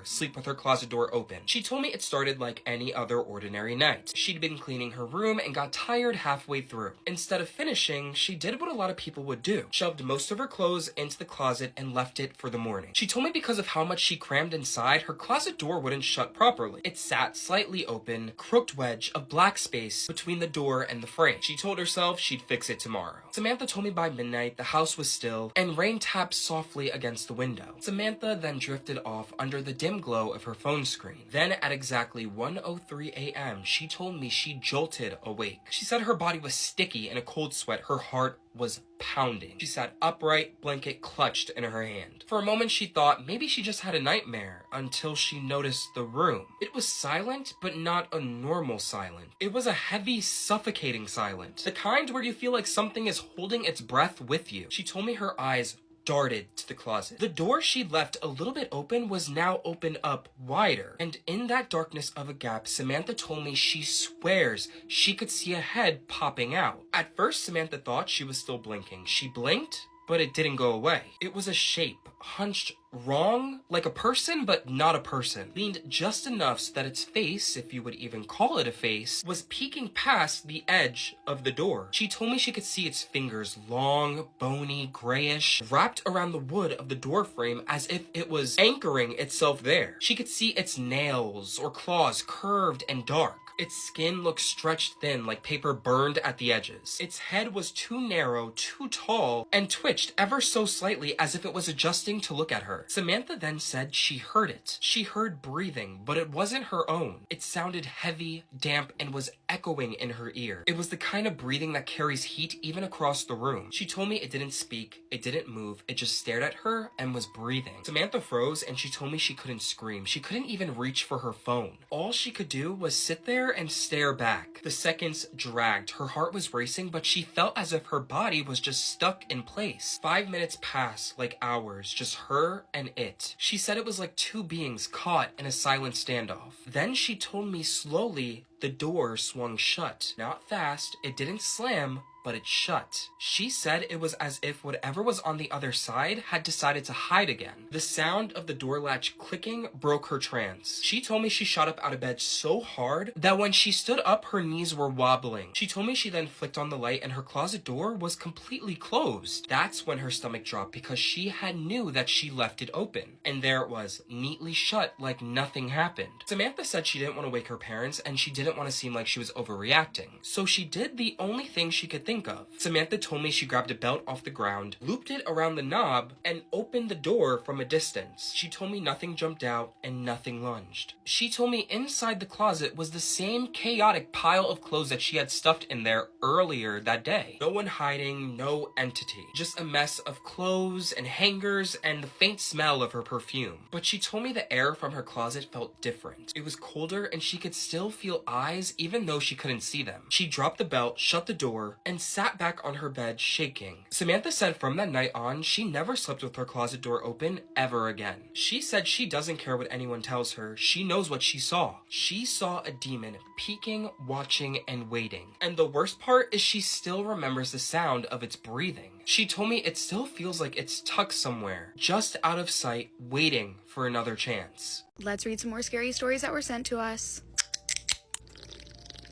sleep with her closet door open. She told me it started like any other ordinary night. She'd been cleaning her room and got tired halfway through. Instead of finishing, she did what a lot of people would do. Shoved most of her clothes into the closet and left it for the morning. She told me because of how much she crammed inside, her closet door wouldn't shut properly. It sat slightly open, crooked wedge of black space between the door and the frame. She told herself she'd fix it tomorrow. Samantha told me by midnight the house was still and rain tapped softly against the window. Samantha then drifted off under the dim glow of her phone screen. Then at exactly 1:03 a.m., she told me she jolted awake. She said her body was sticky in a cold sweat. Her heart was pounding. She sat upright, blanket clutched in her hand. For a moment, she thought maybe she just had a nightmare until she noticed the room. It was silent, but not a normal silent. It was a heavy, suffocating silence. The kind where you feel like something is holding its breath with you. She told me her eyes darted to the closet. The door she'd left a little bit open was now opened up wider, and in that darkness of a gap, Samantha told me she swears she could see a head popping out. At first, Samantha thought she was still blinking. She blinked, but it didn't go away. It was a shape, hunched wrong, like a person, but not a person. Leaned just enough so that its face, if you would even call it a face, was peeking past the edge of the door. She told me she could see its fingers, long, bony, grayish, wrapped around the wood of the door frame as if it was anchoring itself there. She could see its nails or claws curved and dark. Its skin looked stretched thin like paper burned at the edges. Its head was too narrow, too tall, and twitched ever so slightly as if it was adjusting to look at her. Samantha then said she heard it. She heard breathing, but it wasn't her own. It sounded heavy, damp, and was echoing in her ear. It was the kind of breathing that carries heat even across the room. She told me it didn't speak, it didn't move, it just stared at her and was breathing. Samantha froze and she told me she couldn't scream. She couldn't even reach for her phone. All she could do was sit there and stare back. The seconds dragged. Her heart was racing, but she felt as if her body was just stuck in place. 5 minutes passed like hours, just her and it. She said it was like two beings caught in a silent standoff. Then she told me slowly the door swung shut. Not fast, it didn't slam, but it shut. She said it was as if whatever was on the other side had decided to hide again. The sound of the door latch clicking broke her trance. She told me she shot up out of bed so hard that when she stood up, her knees were wobbling. She told me she then flicked on the light and her closet door was completely closed. That's when her stomach dropped because she had knew that she left it open. And there it was, neatly shut like nothing happened. Samantha said she didn't want to wake her parents and she didn't want to seem like she was overreacting. So she did the only thing she could think of. Samantha told me she grabbed a belt off the ground, looped it around the knob, and opened the door from a distance. She told me nothing jumped out and nothing lunged. She told me inside the closet was the same chaotic pile of clothes that she had stuffed in there earlier that day. No one hiding, no entity. Just a mess of clothes and hangers and the faint smell of her perfume. But she told me the air from her closet felt different. It was colder and she could still feel eyes even though she couldn't see them. She dropped the belt, shut the door, and sat back on her bed shaking. Samantha said from that night on, she never slept with her closet door open ever again. She said she doesn't care what anyone tells her. She knows what she saw. She saw a demon peeking, watching, and waiting. And the worst part is she still remembers the sound of its breathing. She told me it still feels like it's tucked somewhere, just out of sight, waiting for another chance. Let's read some more scary stories that were sent to us.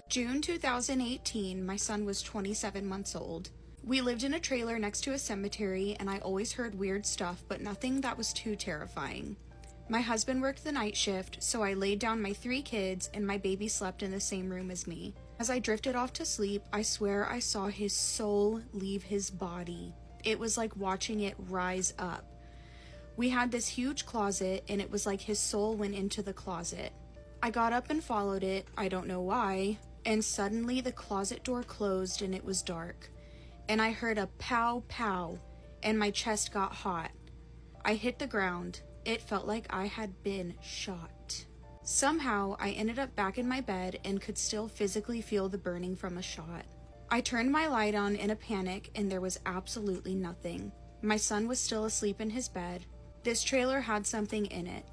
June 2018, my son was 27 months old. We lived in a trailer next to a cemetery, and I always heard weird stuff, but nothing that was too terrifying. My husband worked the night shift, so I laid down my 3 kids, and my baby slept in the same room as me. As I drifted off to sleep, I swear I saw his soul leave his body. It was like watching it rise up. We had this huge closet, and it was like his soul went into the closet. I got up and followed it, I don't know why, and suddenly the closet door closed and it was dark. And I heard a pow pow, and my chest got hot. I hit the ground. It felt like I had been shot. Somehow, I ended up back in my bed and could still physically feel the burning from a shot. I turned my light on in a panic and there was absolutely nothing. My son was still asleep in his bed. This trailer had something in it.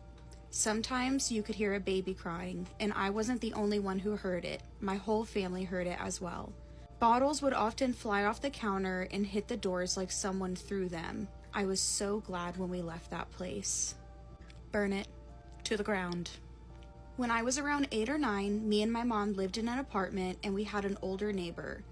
Sometimes you could hear a baby crying, and I wasn't the only one who heard it. My whole family heard it as well. Bottles would often fly off the counter and hit the doors like someone threw them. I was so glad when we left that place. Burn it to the ground. When I was around 8 or 9, me and my mom lived in an apartment and we had an older neighbor.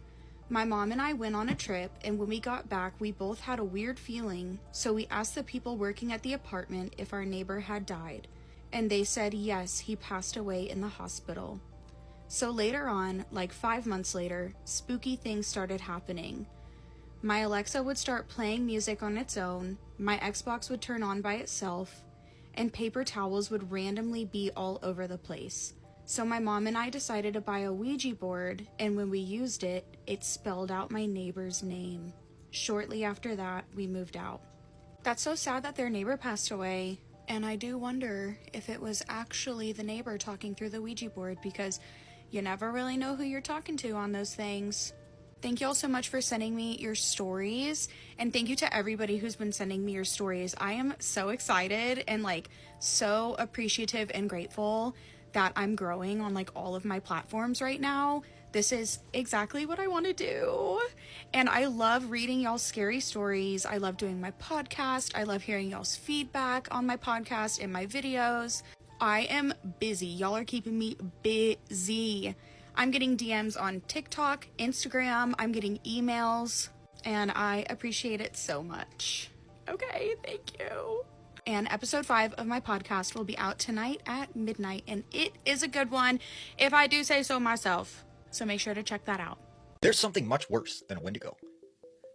My mom and I went on a trip, and when we got back, we both had a weird feeling, so we asked the people working at the apartment if our neighbor had died. And they said yes, he passed away in the hospital. So later on, like 5 months later, spooky things started happening. My Alexa would start playing music on its own, my Xbox would turn on by itself, and paper towels would randomly be all over the place. So my mom and I decided to buy a Ouija board, and when we used it, it spelled out my neighbor's name. Shortly after that, we moved out. That's so sad that their neighbor passed away. And I do wonder if it was actually the neighbor talking through the Ouija board, because you never really know who you're talking to on those things. Thank you all so much for sending me your stories, and thank you to everybody who's been sending me your stories. I am so excited and so appreciative and grateful that I'm growing on all of my platforms right now. This is exactly what I want to do. And I love reading y'all's scary stories. I love doing my podcast. I love hearing y'all's feedback on my podcast and my videos. I am busy. Y'all are keeping me busy. I'm getting DMs on TikTok, Instagram. I'm getting emails, and I appreciate it so much. Okay, thank you. And episode 5 of my podcast will be out tonight at midnight, and it is a good one, if I do say so myself. So make sure to check that out. There's something much worse than a Wendigo.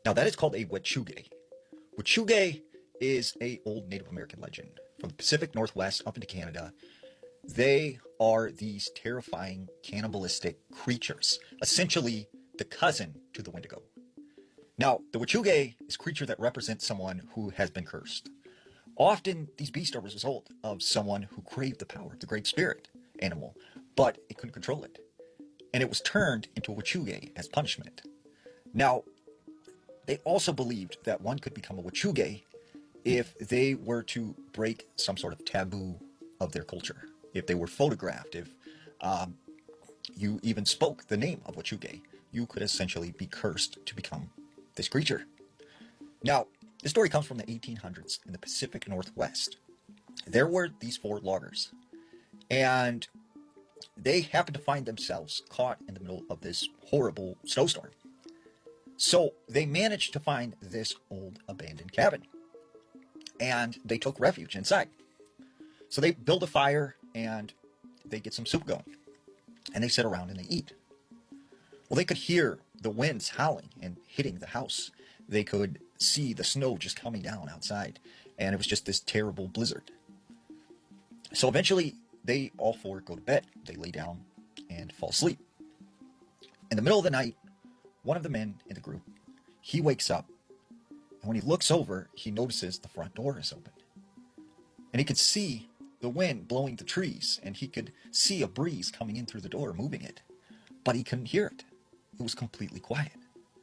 Now that is called a Witchcraft. Witchcraft is a old Native American legend from the Pacific Northwest up into Canada. They are these terrifying cannibalistic creatures, essentially the cousin to the Wendigo. Now, the Witchcraft is a creature that represents someone who has been cursed. Often, these beasts are a result of someone who craved the power of the Great Spirit animal, but it couldn't control it. And it was turned into a Witchcraft as punishment. Now, they also believed that one could become a Witchcraft if they were to break some sort of taboo of their culture. If they were photographed, if you even spoke the name of Witchcraft, you could essentially be cursed to become this creature. Now, this story comes from the 1800s in the Pacific Northwest. There were these 4 loggers, and they happened to find themselves caught in the middle of this horrible snowstorm. So they managed to find this old abandoned cabin, and they took refuge inside. So they build a fire, and they get some soup going, and they sit around and they eat. Well, they could hear the winds howling and hitting the house. They could see the snow just coming down outside, and it was just this terrible blizzard. So eventually, they all 4 go to bed. They lay down and fall asleep. In the middle of the night, one of the men in the group, he wakes up, and when he looks over, he notices the front door is open. And he could see the wind blowing the trees, and he could see a breeze coming in through the door, moving it. But he couldn't hear it. It was completely quiet.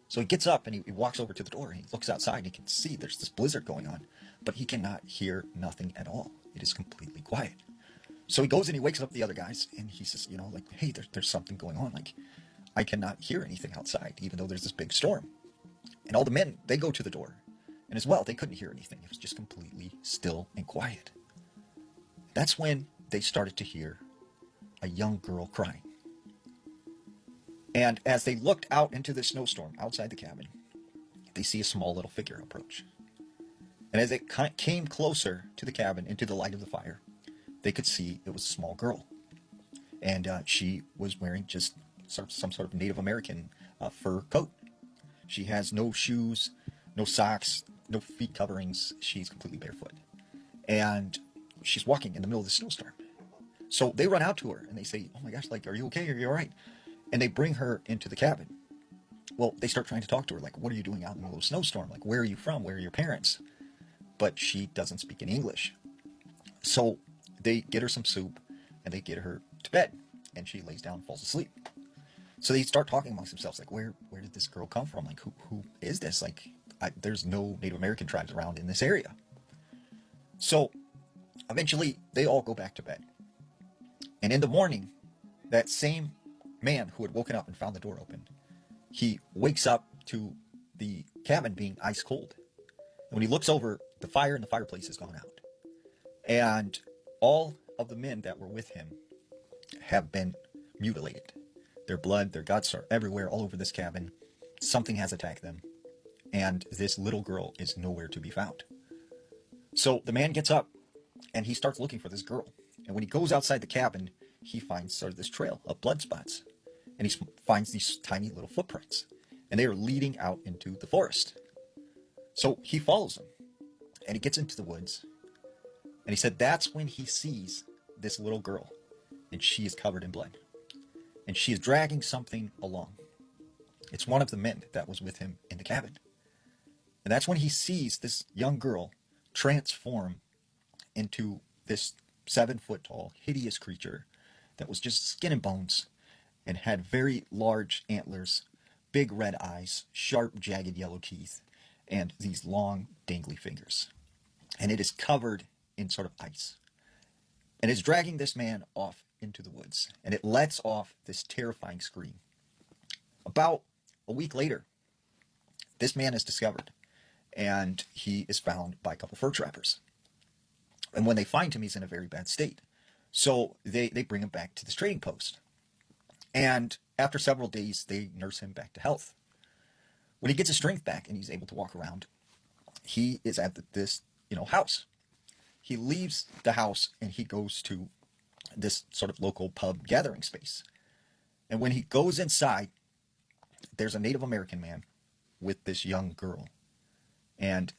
So he gets up and he walks over to the door and he looks outside and he can see there's this blizzard going on, but he cannot hear nothing at all. It is completely quiet. So he goes and he wakes up the other guys and he says, like, hey, there's something going on. Like, I cannot hear anything outside, even though there's this big storm. And all the men, they go to the door. And as well, they couldn't hear anything. It was just completely still and quiet. That's when they started to hear a young girl crying. And as they looked out into the snowstorm outside the cabin, they see a small little figure approach. And as it came closer to the cabin, into the light of the fire, they could see it was a small girl. And she was wearing just some sort of Native American fur coat. She has no shoes, no socks, no feet coverings. She's completely barefoot. And she's walking in the middle of the snowstorm. So they run out to her and they say, oh my gosh, like, are you okay? Are you all right? And they bring her into the cabin. Well, they start trying to talk to her, like, what are you doing out in the middle of a snowstorm? Like, where are you from? Where are your parents? But she doesn't speak any English. So they get her some soup, and they get her to bed, and she lays down and falls asleep. So they start talking amongst themselves, like, where did this girl come from? Like, who is this? Like, there's no Native American tribes around in this area. So eventually, they all go back to bed. And in the morning, that same man who had woken up and found the door open, he wakes up to the cabin being ice cold. And when he looks over, the fire in the fireplace has gone out. And all of the men that were with him have been mutilated. Their blood, their guts are everywhere, all over this cabin. Something has attacked them. And this little girl is nowhere to be found. So the man gets up and he starts looking for this girl. And when he goes outside the cabin, he finds sort of this trail of blood spots. And he finds these tiny little footprints. And they are leading out into the forest. So he follows them. And he gets into the woods. And he said that's when he sees this little girl. And she is covered in blood. And she is dragging something along. It's one of the men that was with him in the cabin. And that's when he sees this young girl transform into this 7-foot tall, hideous creature that was just skin and bones and had very large antlers, big red eyes, sharp, jagged yellow teeth, and these long, dangly fingers. And it is covered in sort of ice. And it's dragging this man off into the woods. And it lets off this terrifying scream. About a week later, this man is discovered. And he is found by a couple fur trappers. And when they find him, he's in a very bad state. So they bring him back to this trading post. And after several days, they nurse him back to health. When he gets his strength back and he's able to walk around, he is at this house. he leaves the house and he goes to this sort of local pub gathering space. And when he goes inside, there's a Native American man with this young girl. And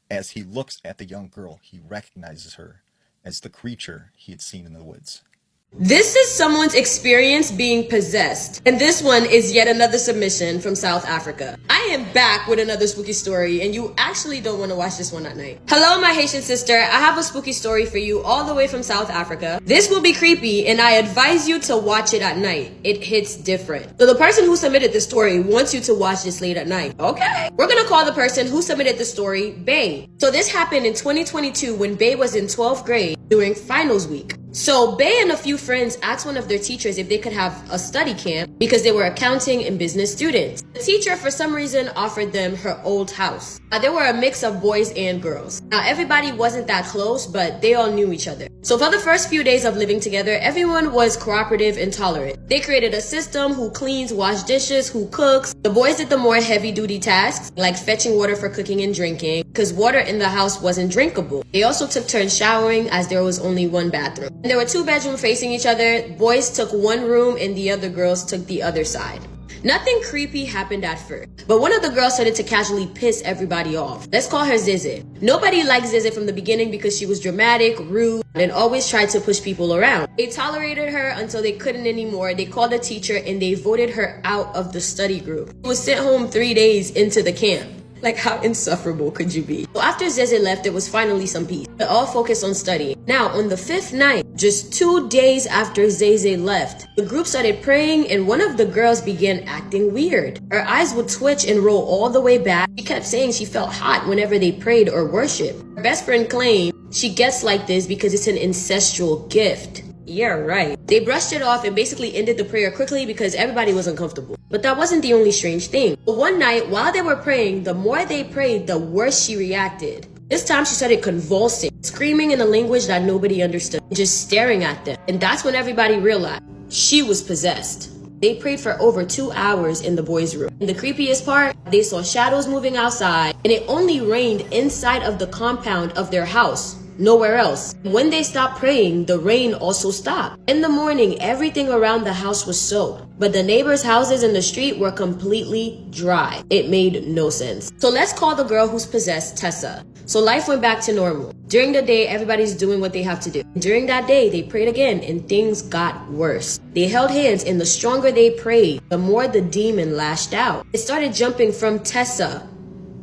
as he looks at the young girl, he recognizes her as the creature he had seen in the woods. This is someone's experience being possessed. And this one is yet another submission from South Africa. I am back with another spooky story, and you actually don't want to watch this one at night. Hello, my Haitian sister. I have a spooky story for you all the way from South Africa. This will be creepy, and I advise you to watch it at night. It hits different. So the person who submitted the story wants you to watch this late at night. Okay. We're gonna call the person who submitted the story Bay. So this happened in 2022 when Bay was in 12th grade during finals week. So Bay and a few friends asked one of their teachers if they could have a study camp because they were accounting and business students. The teacher, for some reason, offered them her old house. Now, there were a mix of boys and girls. Now, everybody wasn't that close, but they all knew each other. So for the first few days of living together, everyone was cooperative and tolerant. They created a system: who cleans, wash dishes, who cooks. The boys did the more heavy-duty tasks, like fetching water for cooking and drinking, because water in the house wasn't drinkable. They also took turns showering, as there was only one bathroom. And there were 2 bedrooms facing each other. Boys took one room and the other girls took the other side. Nothing creepy happened at first, but one of the girls started to casually piss everybody off. Let's call her Zizi. Nobody liked Zizi from the beginning because she was dramatic, rude, and always tried to push people around. They tolerated her until they couldn't anymore. They called the teacher and they voted her out of the study group. She was sent home 3 days into the camp. Like, how insufferable could you be? So after Zeze left, there was finally some peace. They all focused on studying. Now, on the 5th night, just 2 days after Zeze left, the group started praying and one of the girls began acting weird. Her eyes would twitch and roll all the way back. She kept saying she felt hot whenever they prayed or worshiped. Her best friend claimed she gets like this because it's an ancestral gift. Yeah, right. They brushed it off and basically ended the prayer quickly because everybody was uncomfortable. But that wasn't the only strange thing. But one night, while they were praying, the more they prayed, the worse she reacted. This time she started convulsing, screaming in a language that nobody understood, just staring at them. And that's when everybody realized she was possessed. They prayed for over 2 hours in the boys' room. And the creepiest part, they saw shadows moving outside, and it only rained inside of the compound of their house. Nowhere else. When they stopped praying, the rain also stopped. In the morning, everything around the house was soaked, but the neighbors' houses in the street were completely dry. It made no sense. So let's call the girl who's possessed Tessa. So life went back to normal. During the day, everybody's doing what they have to do. During that day, they prayed again and things got worse. They held hands and the stronger they prayed, the more the demon lashed out. It started jumping from Tessa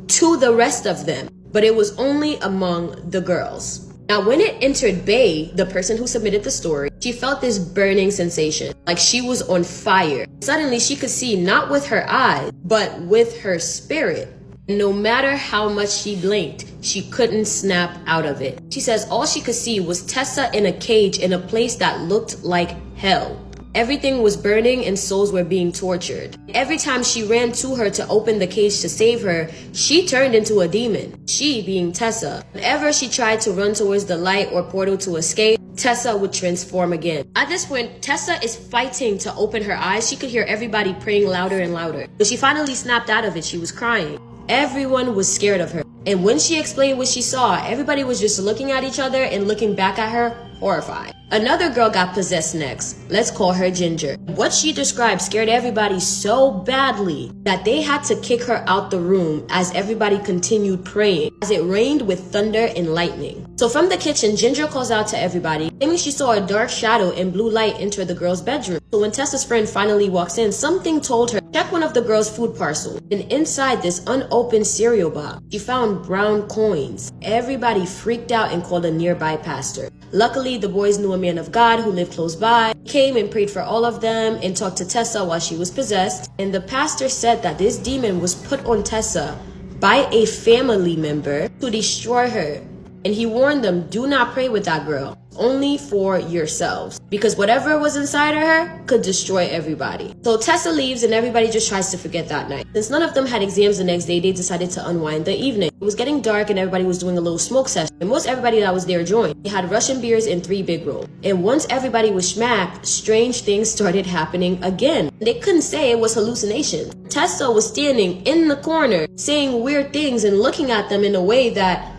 to the rest of them, but it was only among the girls. Now, when it entered Bay, the person who submitted the story, she felt this burning sensation, like she was on fire. Suddenly, she could see not with her eyes, but with her spirit. No matter how much she blinked, she couldn't snap out of it. She says all she could see was Tessa in a cage in a place that looked like hell. Everything was burning and souls were being tortured. Every time she ran to her to open the cage to save her, she turned into a demon, she being Tessa. Whenever she tried to run towards the light or portal to escape, Tessa would transform again. At this point, Tessa is fighting to open her eyes. She could hear everybody praying louder and louder. But she finally snapped out of it. She was crying. Everyone was scared of her. And when she explained what she saw, everybody was just looking at each other and looking back at her, horrified. Another girl got possessed next. Let's call her Ginger. What she described scared everybody so badly that they had to kick her out the room as everybody continued praying, as it rained with thunder and lightning. So from the kitchen, Ginger calls out to everybody, claiming she saw a dark shadow and blue light enter the girl's bedroom. So when Tessa's friend finally walks in, something told her, check one of the girl's food parcels. And inside this unopened cereal box, she found brown coins. Everybody freaked out and called a nearby pastor. Luckily, the boys knew a man of God who lived close by, came and prayed for all of them and talked to Tessa while she was possessed. And the pastor said that this demon was put on Tessa by a family member to destroy her. And he warned them, do not pray with that girl, only for yourselves, because whatever was inside of her could destroy everybody. So Tessa leaves and everybody just tries to forget that night. Since none of them had exams the next day, they decided to unwind the evening. It was getting dark and everybody was doing a little smoke session, and most everybody that was there joined. They had Russian beers and 3 big rolls. And once everybody was smacked, strange things started happening again. They couldn't say it was hallucinations. Tessa was standing in the corner saying weird things and looking at them in a way that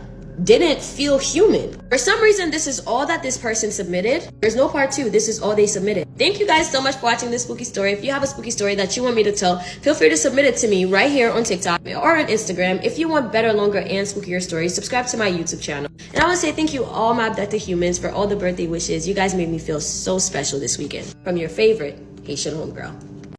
didn't feel human. For some reason, this is all that this person submitted. There's no part 2. This is all they submitted. Thank you guys so much for watching this spooky story. If you have a spooky story that you want me to tell, feel free to submit it to me right here on TikTok or on Instagram. If you want better, longer, and spookier stories, subscribe to my YouTube channel. And I want to say thank you all my abducted humans for all the birthday wishes. You guys made me feel so special this weekend. From your favorite Haitian homegirl.